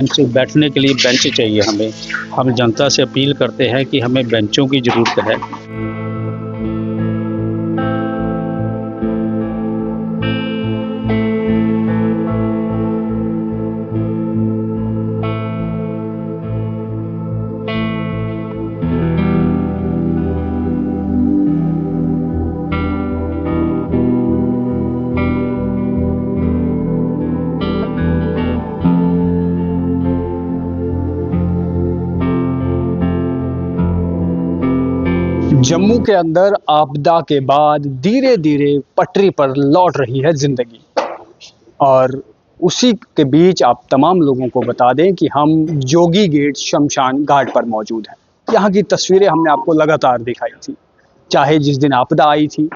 सिर्फ बैठने के लिए बेंच चाहिए हमें। हम जनता से अपील करते हैं कि हमें बेंचों की ज़रूरत है। जम्मू के अंदर आपदा के बाद धीरे धीरे पटरी पर लौट रही है जिंदगी, और उसी के बीच आप तमाम लोगों को बता दें कि हम जोगी गेट शमशान घाट पर मौजूद हैं। यहाँ की तस्वीरें हमने आपको लगातार दिखाई थी, चाहे जिस दिन आपदा आई थी,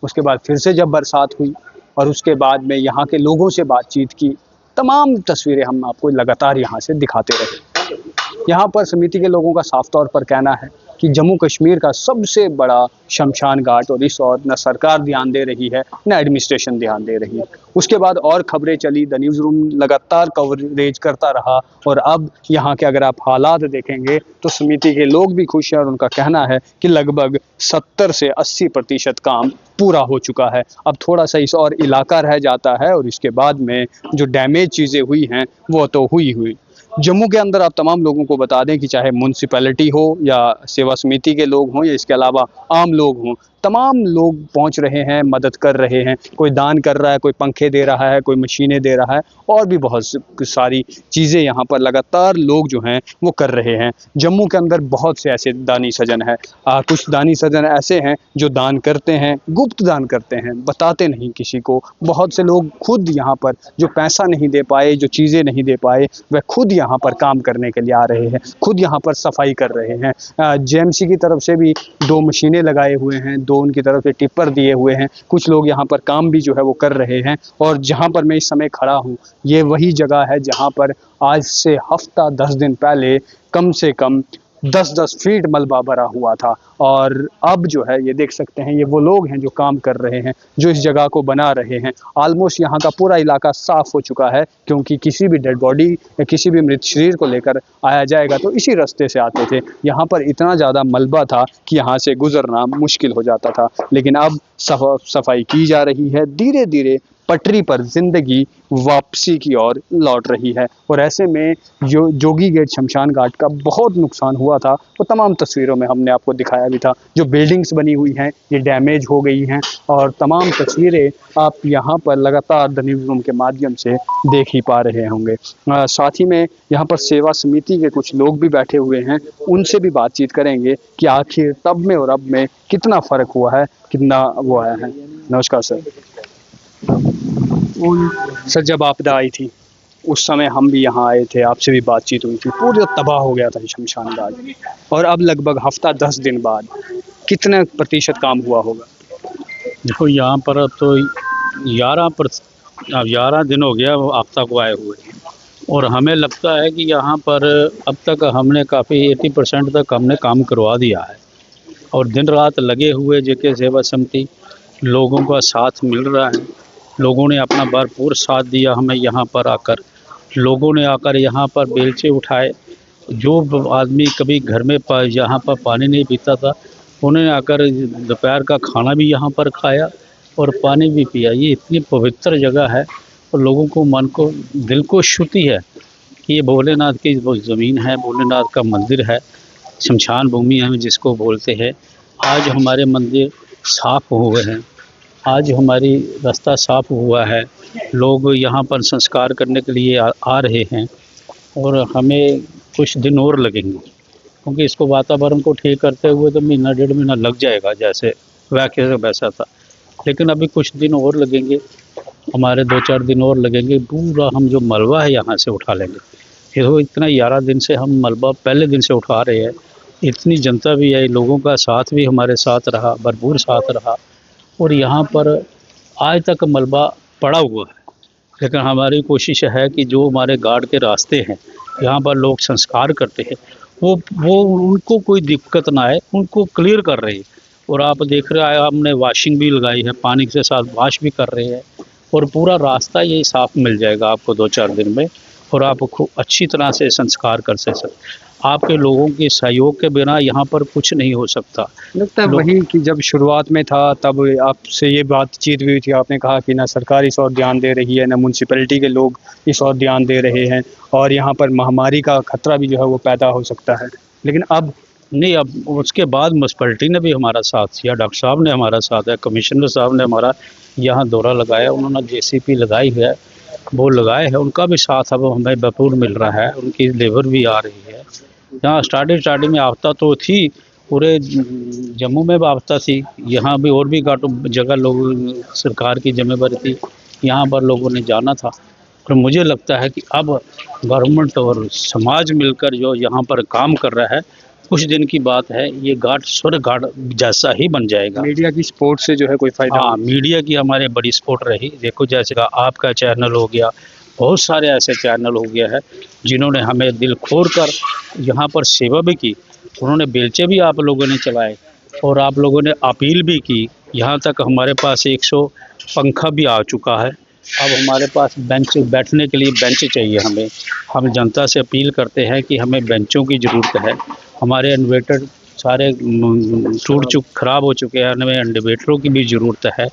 उसके बाद फिर से जब बरसात हुई, और उसके बाद में यहाँ के लोगों से बातचीत की, तमाम तस्वीरें हम आपको लगातार यहाँ से दिखाते रहे। यहाँ पर समिति के लोगों का साफ तौर पर कहना है कि जम्मू कश्मीर का सबसे बड़ा शमशान घाट, और इस और न सरकार ध्यान दे रही है न एडमिनिस्ट्रेशन ध्यान दे रही है। उसके बाद और खबरें चली, द न्यूज़ रूम लगातार कवरेज करता रहा, और अब यहाँ के अगर आप हालात देखेंगे तो समिति के लोग भी खुश हैं, और उनका कहना है कि लगभग 70 से 80% काम पूरा हो चुका है। अब थोड़ा सा इस और इलाका रह जाता है, और इसके बाद में जो डैमेज चीज़ें हुई हैं वो तो हुई। जम्मू के अंदर आप तमाम लोगों को बता दें कि चाहे म्यूनसिपैलिटी हो या सेवा समिति के लोग हों या इसके अलावा आम लोग हों, तमाम लोग पहुंच रहे हैं, मदद कर रहे हैं। कोई दान कर रहा है, कोई पंखे दे रहा है, कोई मशीनें दे रहा है, और भी बहुत सारी चीज़ें यहाँ पर लगातार लोग जो हैं वो कर रहे हैं। जम्मू के अंदर बहुत से ऐसे दानी सज्जन हैं, कुछ दानी सज्जन ऐसे हैं जो दान करते हैं, गुप्त दान करते हैं, बताते नहीं किसी को। बहुत से लोग खुद यहाँ पर जो पैसा नहीं दे पाए, जो चीज़ें नहीं दे पाए, वह खुद यहाँ पर काम करने के लिए आ रहे हैं, खुद यहाँ पर सफाई कर रहे हैं। जेएमसी की तरफ से भी 2 मशीनें लगाए हुए हैं, 2 उनकी तरफ से टिप्पर दिए हुए हैं। कुछ लोग यहाँ पर काम भी जो है वो कर रहे हैं, और जहाँ पर मैं इस समय खड़ा हूँ ये वही जगह है जहाँ पर आज से हफ्ता 10 दिन पहले कम से कम 10-10 फीट मलबा भरा हुआ था। और अब जो है ये देख सकते हैं, ये वो लोग हैं जो काम कर रहे हैं, जो इस जगह को बना रहे हैं। ऑलमोस्ट यहाँ का पूरा इलाका साफ हो चुका है, क्योंकि किसी भी डेड बॉडी या किसी भी मृत शरीर को लेकर आया जाएगा तो इसी रास्ते से आते थे। यहाँ पर इतना ज़्यादा मलबा था कि यहाँ से गुजरना मुश्किल हो जाता था, लेकिन अब सफाई की जा रही है। धीरे धीरे पटरी पर जिंदगी वापसी की ओर लौट रही है, और ऐसे में जो जोगी गेट शमशान घाट का बहुत नुकसान हुआ था वो तमाम तस्वीरों में हमने आपको दिखाया भी था। जो बिल्डिंग्स बनी हुई हैं ये डैमेज हो गई हैं, और तमाम तस्वीरें आप यहाँ पर लगातार द न्यूज़ रूम के माध्यम से देख ही पा रहे होंगे। साथ ही में यहाँ पर सेवा समिति के कुछ लोग भी बैठे हुए हैं, उनसे भी बातचीत करेंगे कि आखिर तब में और अब में कितना फ़र्क हुआ है, कितना वो आया है। नमस्कार सर। सर, जब आपदा आई थी उस समय हम भी यहाँ आए थे, आपसे भी बातचीत हुई थी, पूरा तबाह हो गया था शमशान घाट, और अब लगभग हफ्ता 10 दिन बाद कितने प्रतिशत काम हुआ होगा? देखो यहाँ पर अब तो 11 दिन हो गया आपदा को आए हुए, और हमें लगता है कि यहाँ पर अब तक हमने काफ़ी 80% तक हमने काम करवा दिया है, और दिन रात लगे हुए जेके सेवा समिति लोगों का साथ मिल रहा है। लोगों ने अपना भरपूर साथ दिया हमें यहाँ पर आकर। लोगों ने आकर यहाँ पर बेलचे उठाए, जो आदमी कभी घर में यहाँ पर पानी नहीं पीता था उन्होंने आकर दोपहर का खाना भी यहाँ पर खाया और पानी भी पिया। ये इतनी पवित्र जगह है, और लोगों को मन को दिल को शुद्धि है कि ये भोलेनाथ की वो ज़मीन है, भोलेनाथ का मंदिर है, शमशान भूमि हम जिसको बोलते हैं। आज हमारे मंदिर साफ हुए हैं, आज हमारी रास्ता साफ हुआ है, लोग यहाँ पर संस्कार करने के लिए आ रहे हैं, और हमें कुछ दिन और लगेंगे, क्योंकि इसको वातावरण को ठीक करते हुए तो महीना 1.5 महीना लग जाएगा, जैसे वैसा था। लेकिन अभी कुछ दिन और लगेंगे, हमारे 2-4 दिन और लगेंगे, पूरा हम जो मलबा है यहाँ से उठा लेंगे। फिर वो इतना 11 दिन से हम मलबा पहले दिन से उठा रहे हैं, इतनी जनता भी है, लोगों का साथ भी हमारे साथ रहा, भरपूर साथ रहा, और यहाँ पर आज तक मलबा पड़ा हुआ है। लेकिन हमारी कोशिश है कि जो हमारे गार्ड के रास्ते हैं, यहाँ पर लोग संस्कार करते हैं, वो उनको कोई दिक्कत ना आए, उनको क्लियर कर रहे हैं। और आप देख रहे हैं हमने वाशिंग भी लगाई है, पानी के साथ वाश भी कर रहे हैं, और पूरा रास्ता ये साफ मिल जाएगा आपको 2-4 दिन में, और आप खूब अच्छी तरह से संस्कार कर सकते। आपके लोगों के सहयोग के बिना यहाँ पर कुछ नहीं हो सकता। लगता है वही कि जब शुरुआत में था तब आपसे ये बातचीत हुई थी, आपने कहा कि ना सरकार इस ओर ध्यान दे रही है, ना म्यूनसिपैलिटी के लोग इस ओर ध्यान दे रहे हैं, और यहाँ पर महामारी का खतरा भी जो है वो पैदा हो सकता है। लेकिन अब नहीं, अब उसके बाद म्यूनसिपैलिटी ने भी हमारा साथ दिया, डॉक्टर साहब ने हमारा साथ दिया, कमिश्नर साहब ने हमारा यहाँ दौरा लगाया, उन्होंने जेसीपी लगाई है, वो लगाए हैं, उनका भी साथ अब हमें भरपूर मिल रहा है, उनकी लेबर भी आ रही है। यहाँ स्टार्टिंग में आफ्ता तो थी, पूरे जम्मू में भी आफ्ता थी, यहाँ भी और भी घाटों जगह लोग सरकार की जिम्मेदारी थी, यहाँ पर लोगों ने जाना था। पर मुझे लगता है कि अब गवर्नमेंट और समाज मिलकर जो यहाँ पर काम कर रहा है, कुछ दिन की बात है, ये घाट स्वर्ग घाट जैसा ही बन जाएगा। मीडिया की सपोर्ट से जो है कोई फ़ायदा? हाँ, मीडिया की हमारे बड़ी सपोर्ट रही। देखो जैसे आपका चैनल हो गया, बहुत सारे ऐसे चैनल हो गया है जिन्होंने हमें दिल खोल कर यहाँ पर सेवा भी की, उन्होंने बेलचे भी आप लोगों ने चलाए और आप लोगों ने अपील भी की। यहाँ तक हमारे पास 100 पंखा भी आ चुका है। अब हमारे पास बेंच, बैठने के लिए बेंच चाहिए हमें। हम जनता से अपील करते हैं कि हमें बेंचों की ज़रूरत है। हमारे इन्वर्टर सारे ख़राब हो चुके हैं, हमें इन्वर्टरों की भी ज़रूरत है।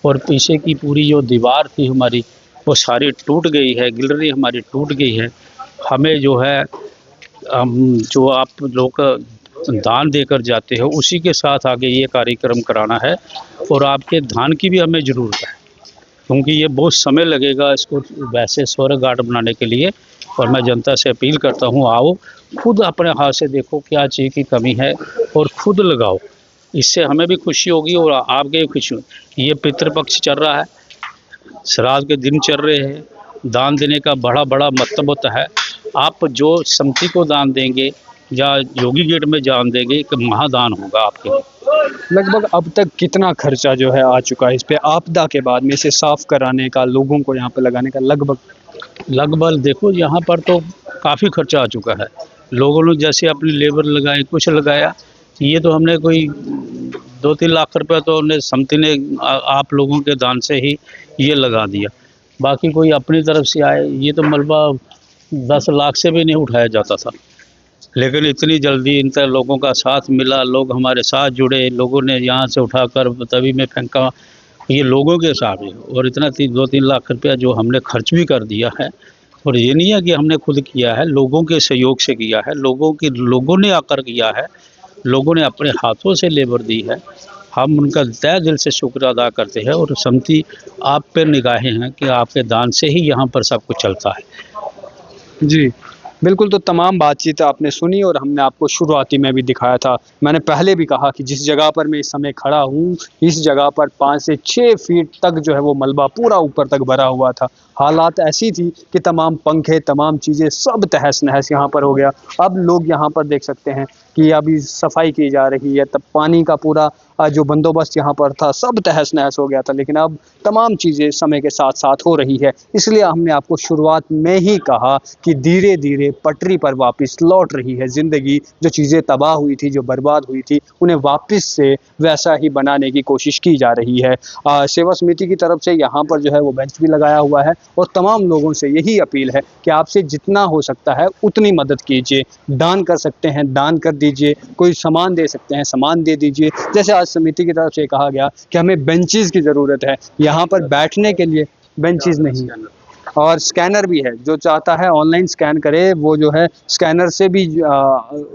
और पीछे की पूरी जो दीवार थी हमारी, वो सारी टूट गई है, गैलरी हमारी टूट गई है। हमें जो है जो आप लोग दान देकर जाते हो, उसी के साथ आगे ये कार्यक्रम कराना है। और आपके दान की भी हमें ज़रूरत है, क्योंकि ये बहुत समय लगेगा इसको वैसे स्वर्ग घाट बनाने के लिए। और मैं जनता से अपील करता हूँ, आओ खुद अपने हाथ से देखो क्या चीज़ की कमी है और खुद लगाओ, इससे हमें भी खुशी होगी और आपके भी खुशी होगी। ये पितृपक्ष चल रहा है, श्राद्ध के दिन चल रहे हैं, दान देने का बड़ा बड़ा महत्व होता है। आप जो समिति को दान देंगे या योगी गेट में दान देंगे, एक महादान होगा आपके लिए। लगभग अब तक कितना खर्चा जो है आ चुका है इस पे, आपदा के बाद में इसे साफ कराने का, लोगों को यहाँ पे लगाने का? लगभग देखो यहाँ पर तो काफ़ी खर्चा आ चुका है। लोगों ने जैसे अपनी लेबर लगाई, कुछ लगाया, ये तो हमने कोई 2-3 लाख रुपए तो हमने समिति ने आप लोगों के दान से ही ये लगा दिया। बाकी कोई अपनी तरफ से आए, ये तो मलबा 10 लाख से भी नहीं उठाया जाता था। लेकिन इतनी जल्दी इन तरह लोगों का साथ मिला, लोग हमारे साथ जुड़े, लोगों ने यहाँ से उठाकर तवी में फेंका, ये लोगों के साथ है। और इतना 2-3 लाख रुपया जो हमने खर्च भी कर दिया है, और ये नहीं है कि हमने खुद किया है, लोगों के सहयोग से किया है, लोगों ने आकर किया है, लोगों ने अपने हाथों से लेबर दी है। हम उनका तहे दिल से शुक्र अदा करते हैं और समिति आप पर निगाहें हैं कि आपके दान से ही यहाँ पर सब कुछ चलता है। जी, बिल्कुल। तो तमाम बातचीत आपने सुनी और हमने आपको शुरुआती में भी दिखाया था। मैंने पहले भी कहा कि जिस जगह पर मैं इस समय खड़ा हूँ, इस जगह पर 5 से 6 फीट तक जो है वो मलबा पूरा ऊपर तक भरा हुआ था। हालात ऐसी थी कि तमाम पंखे, तमाम चीज़ें सब तहस-नहस यहाँ पर हो गया। अब लोग यहाँ पर देख सकते हैं कि अभी सफाई की जा रही है, तब पानी का पूरा जो बंदोबस्त यहाँ पर था सब तहस-नहस हो गया था। लेकिन अब तमाम चीज़ें समय के साथ-साथ हो रही है। इसलिए हमने आपको शुरुआत में ही कहा कि धीरे-धीरे पटरी पर वापस लौट रही है ज़िंदगी। जो चीज़ें तबाह हुई थी, जो बर्बाद हुई थी, उन्हें वापस से वैसा ही बनाने की कोशिश की जा रही है। सेवा समिति की तरफ से यहाँ पर जो है वो बेंच भी लगाया हुआ है और तमाम लोगों से यही अपील है कि आपसे जितना हो सकता है उतनी मदद कीजिए। दान कर सकते हैं, दान कर दीजिए। कोई सामान दे सकते हैं, सामान दे दीजिए। जैसे आज समिति की तरफ से कहा गया कि हमें बेंचेस की ज़रूरत है, यहाँ पर बैठने के लिए बेंचेस नहीं, और स्कैनर भी है। जो चाहता है ऑनलाइन स्कैन करे, वो जो है स्कैनर से भी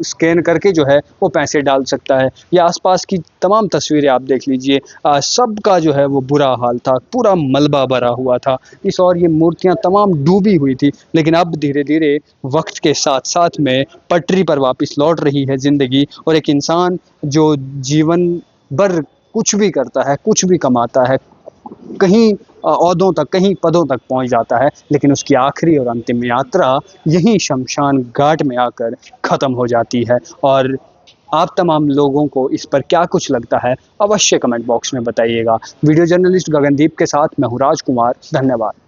स्कैन करके जो है वो पैसे डाल सकता है। या आसपास की तमाम तस्वीरें आप देख लीजिए, सबका जो है वो बुरा हाल था, पूरा मलबा भरा हुआ था। इस और ये मूर्तियाँ तमाम डूबी हुई थी। लेकिन अब धीरे-धीरे वक्त के साथ-साथ में पटरी पर वापस लौट रही है ज़िंदगी, और एक इंसान जो जीवन भर कुछ भी करता है, कुछ भी कमाता है, कहीं ओहदों तक, कहीं पदों तक पहुंच जाता है, लेकिन उसकी आखिरी और अंतिम यात्रा यहीं शमशान घाट में आकर ख़त्म हो जाती है। और आप तमाम लोगों को इस पर क्या कुछ लगता है, अवश्य कमेंट बॉक्स में बताइएगा। वीडियो जर्नलिस्ट गगनदीप के साथ मैं हूँ राजकुमार। धन्यवाद।